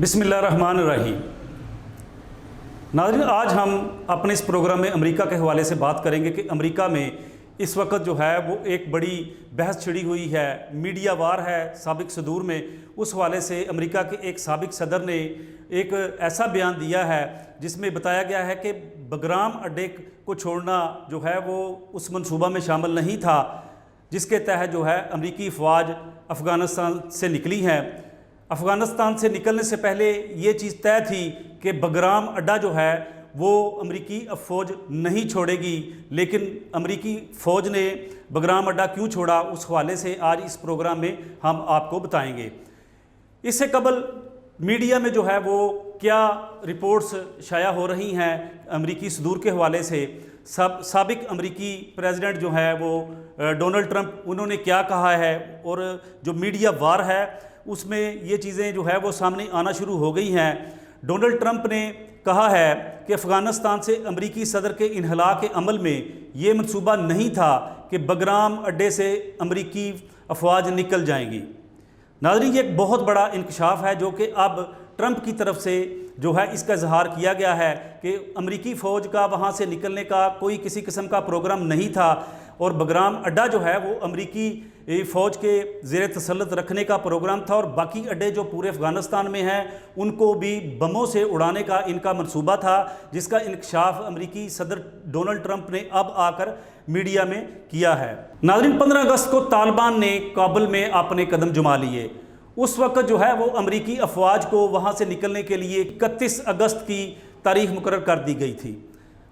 بسم اللہ الرحمن الرحیم۔ ناظرین، آج ہم اپنے اس پروگرام میں امریکہ کے حوالے سے بات کریں گے کہ امریکہ میں اس وقت جو ہے وہ ایک بڑی بحث چھڑی ہوئی ہے، میڈیا وار ہے سابق صدور میں۔ اس حوالے سے امریکہ کے ایک سابق صدر نے ایک ایسا بیان دیا ہے جس میں بتایا گیا ہے کہ بگرام اڈے کو چھوڑنا جو ہے وہ اس منصوبہ میں شامل نہیں تھا جس کے تحت جو ہے امریکی افواج افغانستان سے نکلی ہیں۔ افغانستان سے نکلنے سے پہلے یہ چیز طے تھی کہ بگرام اڈا جو ہے وہ امریکی فوج نہیں چھوڑے گی، لیکن امریکی فوج نے بگرام اڈا کیوں چھوڑا اس حوالے سے آج اس پروگرام میں ہم آپ کو بتائیں گے۔ اس سے قبل میڈیا میں جو ہے وہ کیا رپورٹس شائع ہو رہی ہیں امریکی صدور کے حوالے سے، سابق امریکی پریزیڈنٹ جو ہے وہ ڈونلڈ ٹرمپ، انہوں نے کیا کہا ہے، اور جو میڈیا وار ہے اس میں یہ چیزیں جو ہے وہ سامنے آنا شروع ہو گئی ہیں۔ ڈونلڈ ٹرمپ نے کہا ہے کہ افغانستان سے امریکی صدر کے انخلاء کے عمل میں یہ منصوبہ نہیں تھا کہ بگرام اڈے سے امریکی افواج نکل جائیں گی۔ ناظرین، یہ ایک بہت بڑا انکشاف ہے جو کہ اب ٹرمپ کی طرف سے جو ہے اس کا اظہار کیا گیا ہے کہ امریکی فوج کا وہاں سے نکلنے کا کوئی کسی قسم کا پروگرام نہیں تھا، اور بگرام اڈا جو ہے وہ امریکی فوج کے زیر تسلط رکھنے کا پروگرام تھا، اور باقی اڈے جو پورے افغانستان میں ہیں ان کو بھی بموں سے اڑانے کا ان کا منصوبہ تھا، جس کا انکشاف امریکی صدر ڈونلڈ ٹرمپ نے اب آ کر میڈیا میں کیا ہے۔ ناظرین، 15 اگست کو طالبان نے کابل میں اپنے قدم جما لیے۔ اس وقت جو ہے وہ امریکی افواج کو وہاں سے نکلنے کے لیے 31 اگست کی تاریخ مقرر کر دی گئی تھی،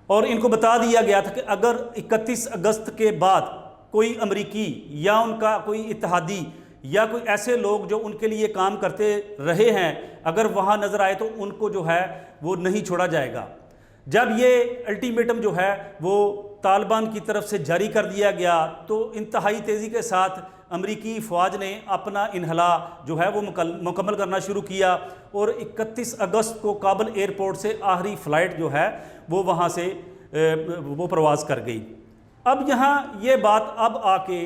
اور ان کو بتا دیا گیا تھا کہ اگر 31 اگست کے بعد کوئی امریکی یا ان کا کوئی اتحادی یا کوئی ایسے لوگ جو ان کے لیے کام کرتے رہے ہیں اگر وہاں نظر آئے تو ان کو جو ہے وہ نہیں چھوڑا جائے گا۔ جب یہ الٹیمیٹم جو ہے وہ طالبان کی طرف سے جاری کر دیا گیا تو انتہائی تیزی کے ساتھ امریکی فوج نے اپنا انخلاء جو ہے وہ مکمل کرنا شروع کیا، اور 31 اگست کو کابل ایئرپورٹ سے آخری فلائٹ جو ہے وہ وہاں سے وہ پرواز کر گئی۔ اب یہاں یہ بات اب آ کے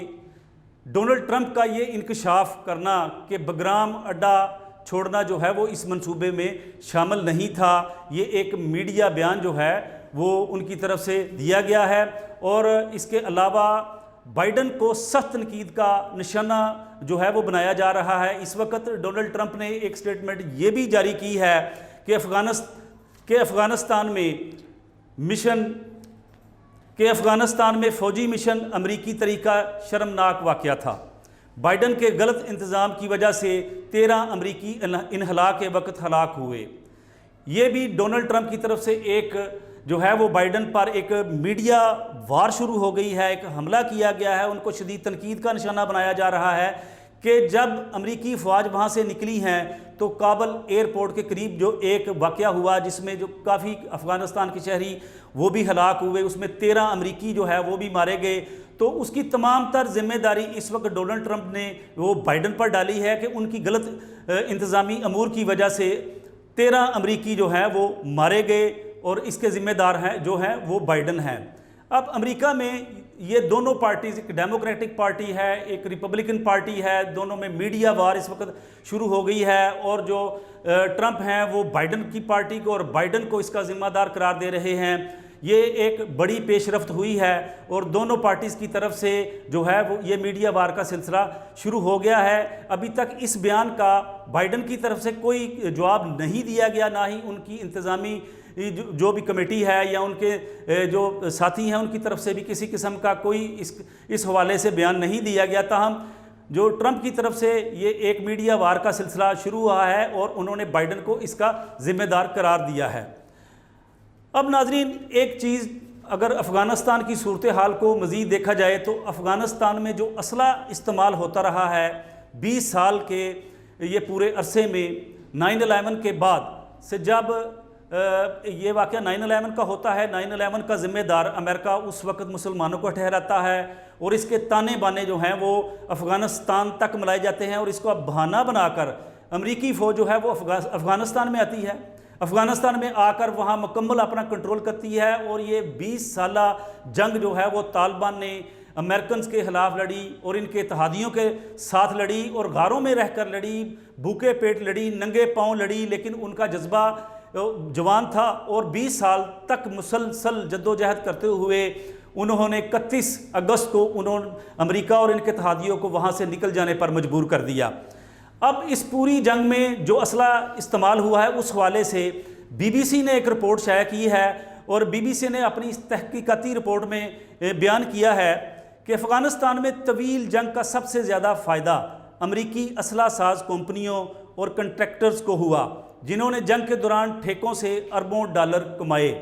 ڈونلڈ ٹرمپ کا یہ انکشاف کرنا کہ بگرام اڈا چھوڑنا جو ہے وہ اس منصوبے میں شامل نہیں تھا، یہ ایک میڈیا بیان جو ہے وہ ان کی طرف سے دیا گیا ہے، اور اس کے علاوہ بائیڈن کو سخت تنقید کا نشانہ جو ہے وہ بنایا جا رہا ہے۔ اس وقت ڈونلڈ ٹرمپ نے ایک سٹیٹمنٹ یہ بھی جاری کی ہے کہ افغانستان میں فوجی مشن امریکی طریقہ شرمناک واقعہ تھا۔ بائیڈن کے غلط انتظام کی وجہ سے 13 امریکی انخلاء کے وقت ہلاک ہوئے۔ یہ بھی ڈونلڈ ٹرمپ کی طرف سے ایک جو ہے وہ بائیڈن پر ایک میڈیا وار شروع ہو گئی ہے، ایک حملہ کیا گیا ہے، ان کو شدید تنقید کا نشانہ بنایا جا رہا ہے کہ جب امریکی فوج وہاں سے نکلی ہیں تو کابل ایئرپورٹ کے قریب جو ایک واقعہ ہوا جس میں جو کافی افغانستان کے شہری وہ بھی ہلاک ہوئے، اس میں 13 امریکی جو ہے وہ بھی مارے گئے، تو اس کی تمام تر ذمہ داری اس وقت ڈونلڈ ٹرمپ نے وہ بائیڈن پر ڈالی ہے کہ ان کی غلط انتظامی امور کی وجہ سے 13 امریکی جو ہیں وہ مارے گئے، اور اس کے ذمہ دار ہیں جو ہیں وہ بائیڈن ہیں۔ اب امریکہ میں یہ دونوں پارٹیز، ایک ڈیموکریٹک پارٹی ہے ایک ریپبلکن پارٹی ہے، دونوں میں میڈیا وار اس وقت شروع ہو گئی ہے، اور جو ٹرمپ ہیں وہ بائیڈن کی پارٹی کو اور بائیڈن کو اس کا ذمہ دار قرار دے رہے ہیں۔ یہ ایک بڑی پیش رفت ہوئی ہے، اور دونوں پارٹیز کی طرف سے جو ہے وہ یہ میڈیا وار کا سلسلہ شروع ہو گیا ہے۔ ابھی تک اس بیان کا بائیڈن کی طرف سے کوئی جواب نہیں دیا گیا، نہ ہی ان کی انتظامی جو بھی کمیٹی ہے یا ان کے جو ساتھی ہیں ان کی طرف سے بھی کسی قسم کا کوئی اس حوالے سے بیان نہیں دیا گیا۔ تاہم جو ٹرمپ کی طرف سے یہ ایک میڈیا وار کا سلسلہ شروع ہوا ہے اور انہوں نے بائیڈن کو اس کا ذمہ دار قرار دیا ہے۔ اب ناظرین، ایک چیز اگر افغانستان کی صورتحال کو مزید دیکھا جائے تو افغانستان میں جو اسلحہ استعمال ہوتا رہا ہے 20 سال کے یہ پورے عرصے میں، 9/11 کے بعد سے جب یہ واقعہ 9/11 کا ہوتا ہے، 9/11 کا ذمہ دار امریکہ اس وقت مسلمانوں کو ٹھہراتا ہے، اور اس کے تانے بانے جو ہیں وہ افغانستان تک ملائے جاتے ہیں، اور اس کو اب بہانہ بنا کر امریکی فوج جو ہے وہ افغانستان میں آتی ہے، افغانستان میں آ کر وہاں مکمل اپنا کنٹرول کرتی ہے، اور یہ 20 سالہ جنگ جو ہے وہ طالبان نے امریکنز کے خلاف لڑی اور ان کے اتحادیوں کے ساتھ لڑی اور غاروں میں رہ کر لڑی، بھوکے پیٹ لڑی، ننگے پاؤں لڑی، لیکن ان کا جذبہ جوان تھا اور 20 سال تک مسلسل جدوجہد کرتے ہوئے انہوں نے 31 اگست کو امریکہ اور ان کے اتحادیوں کو وہاں سے نکل جانے پر مجبور کر دیا۔ اب اس پوری جنگ میں جو اسلحہ استعمال ہوا ہے اس حوالے سے بی بی سی نے ایک رپورٹ شائع کی ہے، اور بی بی سی نے اپنی اس تحقیقاتی رپورٹ میں بیان کیا ہے کہ افغانستان میں طویل جنگ کا سب سے زیادہ فائدہ امریکی اسلحہ ساز کمپنیوں اور کنٹریکٹرز کو ہوا، جنہوں نے جنگ کے دوران ٹھیکوں سے اربوں ڈالر کمائے۔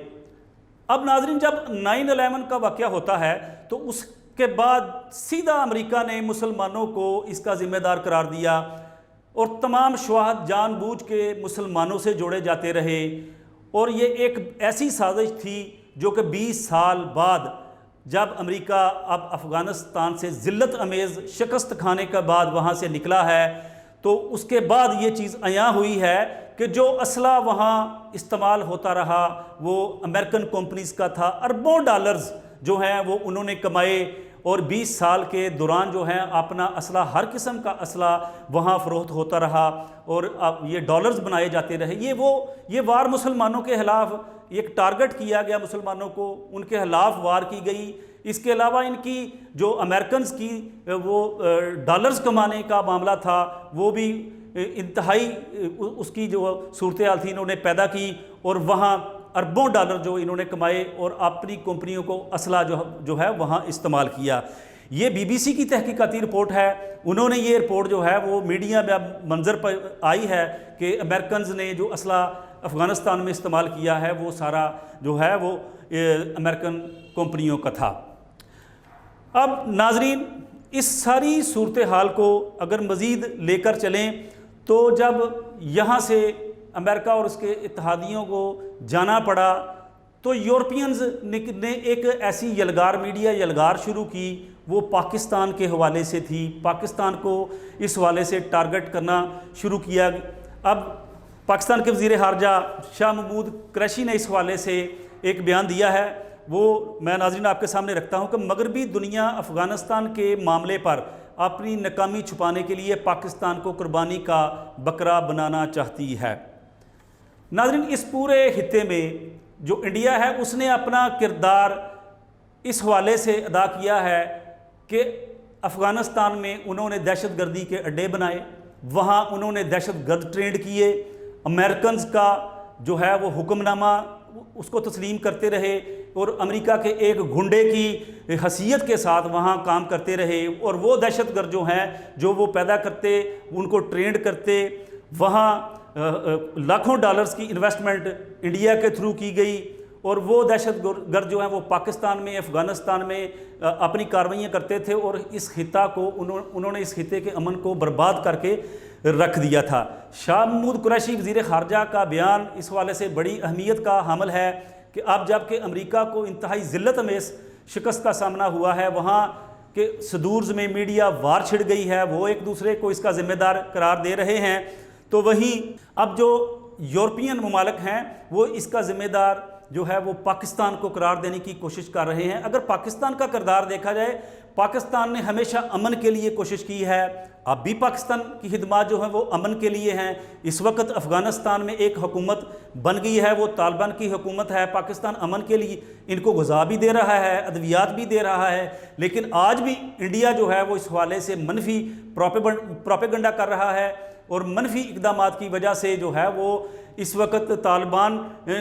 اب ناظرین، جب 9/11 کا واقعہ ہوتا ہے تو اس کے بعد سیدھا امریکہ نے مسلمانوں کو اس کا ذمہ دار قرار دیا، اور تمام شواہد جان بوجھ کے مسلمانوں سے جوڑے جاتے رہے، اور یہ ایک ایسی سازش تھی جو کہ 20 سال بعد جب امریکہ اب افغانستان سے ذلت امیز شکست کھانے کے بعد وہاں سے نکلا ہے، تو اس کے بعد یہ چیز عیاں ہوئی ہے کہ جو اسلحہ وہاں استعمال ہوتا رہا وہ امریکن کمپنیز کا تھا۔ اربوں ڈالرز جو ہیں وہ انہوں نے کمائے، اور 20 سال کے دوران جو ہیں اپنا اسلحہ، ہر قسم کا اسلحہ وہاں فروخت ہوتا رہا، اور اب یہ ڈالرز بنائے جاتے رہے۔ یہ وار مسلمانوں کے خلاف ایک ٹارگٹ کیا گیا، مسلمانوں کو ان کے خلاف وار کی گئی۔ اس کے علاوہ ان کی جو امریکنز کی وہ ڈالرز کمانے کا معاملہ تھا وہ بھی انتہائی اس کی جو صورتحال تھی انہوں نے پیدا کی، اور وہاں اربوں ڈالر جو انہوں نے کمائے اور اپنی کمپنیوں کو اسلحہ جو ہے وہاں استعمال کیا۔ یہ بی بی سی کی تحقیقاتی رپورٹ ہے، انہوں نے یہ رپورٹ جو ہے وہ میڈیا میں اب منظر پر آئی ہے کہ امریکنز نے جو اسلحہ افغانستان میں استعمال کیا ہے وہ سارا جو ہے وہ امریکن کمپنیوں کا تھا۔ اب ناظرین، اس ساری صورتحال کو اگر مزید لے کر چلیں تو جب یہاں سے امریکہ اور اس کے اتحادیوں کو جانا پڑا تو یورپینز نے ایک ایسی یلغار میڈیا یلغار شروع کی، وہ پاکستان کے حوالے سے تھی، پاکستان کو اس حوالے سے ٹارگٹ کرنا شروع کیا۔ اب پاکستان کے وزیر خارجہ شاہ محمود قریشی نے اس حوالے سے ایک بیان دیا ہے، وہ میں ناظرین آپ کے سامنے رکھتا ہوں کہ مغربی دنیا افغانستان کے معاملے پر اپنی ناکامی چھپانے کے لیے پاکستان کو قربانی کا بکرا بنانا چاہتی ہے۔ ناظرین، اس پورے خطے میں جو انڈیا ہے اس نے اپنا کردار اس حوالے سے ادا کیا ہے کہ افغانستان میں انہوں نے دہشت گردی کے اڈے بنائے، وہاں انہوں نے دہشت گرد ٹرینڈ کیے، امریکنز کا جو ہے وہ حکم نامہ اس کو تسلیم کرتے رہے، اور امریکہ کے ایک گھنڈے کی حیثیت کے ساتھ وہاں کام کرتے رہے، اور وہ دہشت گرد جو ہیں جو وہ پیدا کرتے ان کو ٹرینڈ کرتے، وہاں لاکھوں ڈالرز کی انویسٹمنٹ انڈیا کے تھرو کی گئی، اور وہ دہشت گرد جو ہیں وہ پاکستان میں افغانستان میں اپنی کارروائیاں کرتے تھے، اور اس خطہ کو انہوں نے اس خطے کے امن کو برباد کر کے رکھ دیا تھا۔ شاہ محمود قریشی وزیر خارجہ کا بیان اس حوالے سے بڑی اہمیت کا حامل ہے کہ اب جب کہ امریکہ کو انتہائی ذلت امیز شکست کا سامنا ہوا ہے، وہاں کے صدورز میں میڈیا وار چھڑ گئی ہے، وہ ایک دوسرے کو اس کا ذمہ دار قرار دے رہے ہیں، تو وہیں اب جو یورپین ممالک ہیں وہ اس کا ذمہ دار جو ہے وہ پاکستان کو قرار دینے کی کوشش کر رہے ہیں۔ اگر پاکستان کا کردار دیکھا جائے، پاکستان نے ہمیشہ امن کے لیے کوشش کی ہے، اب بھی پاکستان کی خدمات جو ہیں وہ امن کے لیے ہیں۔ اس وقت افغانستان میں ایک حکومت بن گئی ہے، وہ طالبان کی حکومت ہے، پاکستان امن کے لیے ان کو غذا بھی دے رہا ہے، ادویات بھی دے رہا ہے، لیکن آج بھی انڈیا جو ہے وہ اس حوالے سے منفی پروپیگنڈا کر رہا ہے، اور منفی اقدامات کی وجہ سے جو ہے وہ اس وقت طالبان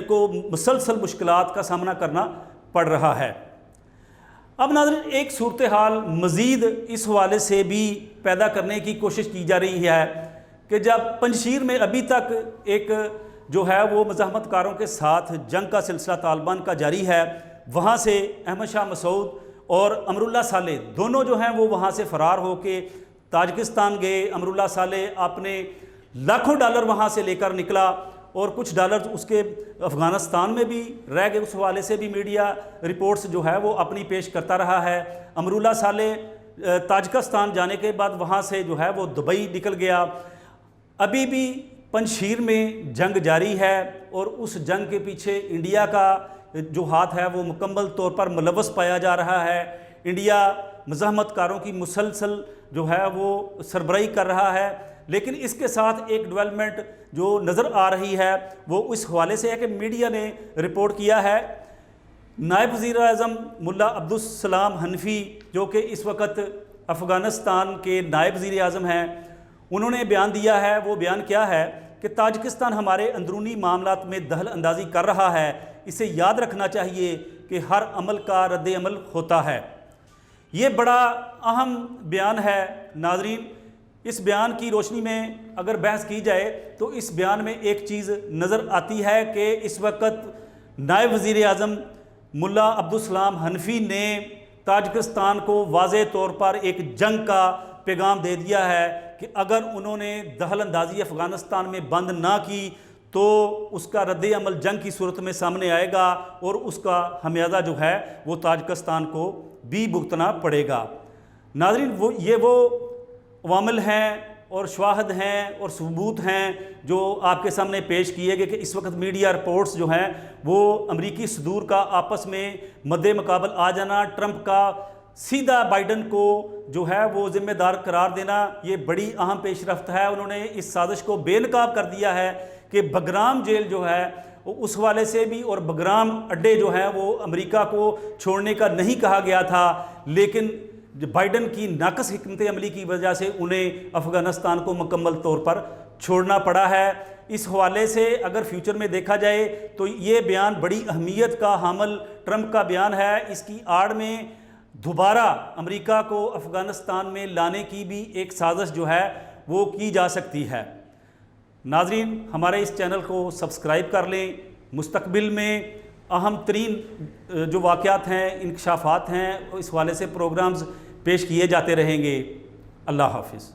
کو مسلسل مشکلات کا سامنا کرنا پڑ رہا ہے۔ اب ناظرین، ایک صورتحال مزید اس حوالے سے بھی پیدا کرنے کی کوشش کی جا رہی ہے کہ جب پنجشیر میں ابھی تک ایک جو ہے وہ مزاحمت کاروں کے ساتھ جنگ کا سلسلہ طالبان کا جاری ہے، وہاں سے احمد شاہ مسعود اور امراللہ صالح دونوں جو ہیں وہ وہاں سے فرار ہو کے تاجکستان گئے۔ امراللہ صالح اپنے لاکھوں ڈالر وہاں سے لے کر نکلا، اور کچھ ڈالر اس کے افغانستان میں بھی رہ گئے، اس حوالے سے بھی میڈیا رپورٹس جو ہے وہ اپنی پیش کرتا رہا ہے۔ امراللہ صالح تاجکستان جانے کے بعد وہاں سے جو ہے وہ دبئی نکل گیا۔ ابھی بھی پنجشیر میں جنگ جاری ہے، اور اس جنگ کے پیچھے انڈیا کا جو ہاتھ ہے وہ مکمل طور پر ملوث پایا جا رہا ہے۔ انڈیا مزاحمت کاروں کی مسلسل جو ہے وہ سربراہی کر رہا ہے، لیکن اس کے ساتھ ایک ڈیولپمنٹ جو نظر آ رہی ہے وہ اس حوالے سے ہے کہ میڈیا نے رپورٹ کیا ہے نائب وزیر اعظم ملا عبدالسلام حنفی جو کہ اس وقت افغانستان کے نائب وزیر اعظم ہیں، انہوں نے بیان دیا ہے۔ وہ بیان کیا ہے کہ تاجکستان ہمارے اندرونی معاملات میں دخل اندازی کر رہا ہے، اسے یاد رکھنا چاہیے کہ ہر عمل کا رد عمل ہوتا ہے۔ یہ بڑا اہم بیان ہے ناظرین۔ اس بیان کی روشنی میں اگر بحث کی جائے تو اس بیان میں ایک چیز نظر آتی ہے کہ اس وقت نائب وزیر اعظم ملا عبدالسلام حنفی نے تاجکستان کو واضح طور پر ایک جنگ کا پیغام دے دیا ہے کہ اگر انہوں نے دخل اندازی افغانستان میں بند نہ کی تو اس کا رد عمل جنگ کی صورت میں سامنے آئے گا اور اس کا خمیازہ جو ہے وہ تاجکستان کو بھی بھگتنا پڑے گا۔ ناظرین یہ وہ عوامل ہیں اور شواہد ہیں اور ثبوت ہیں جو آپ کے سامنے پیش کیے گئے کہ اس وقت میڈیا رپورٹس جو ہیں وہ امریکی صدور کا آپس میں مد مقابل آ جانا، ٹرمپ کا سیدھا بائیڈن کو جو ہے وہ ذمہ دار قرار دینا، یہ بڑی اہم پیش رفت ہے۔ انہوں نے اس سازش کو بے نقاب کر دیا ہے کہ بگرام جیل جو ہے اس حوالے سے بھی اور بگرام اڈے جو ہیں وہ امریکہ کو چھوڑنے کا نہیں کہا گیا تھا، لیکن بائیڈن کی ناقص حکمت عملی کی وجہ سے انہیں افغانستان کو مکمل طور پر چھوڑنا پڑا ہے۔ اس حوالے سے اگر فیوچر میں دیکھا جائے تو یہ بیان بڑی اہمیت کا حامل ٹرمپ کا بیان ہے۔ اس کی آڑ میں دوبارہ امریکہ کو افغانستان میں لانے کی بھی ایک سازش جو ہے وہ کی جا سکتی ہے۔ ناظرین ہمارے اس چینل کو سبسکرائب کر لیں، مستقبل میں اہم ترین جو واقعات ہیں، انکشافات ہیں، اس حوالے سے پروگرامز پیش کیے جاتے رہیں گے۔ اللہ حافظ۔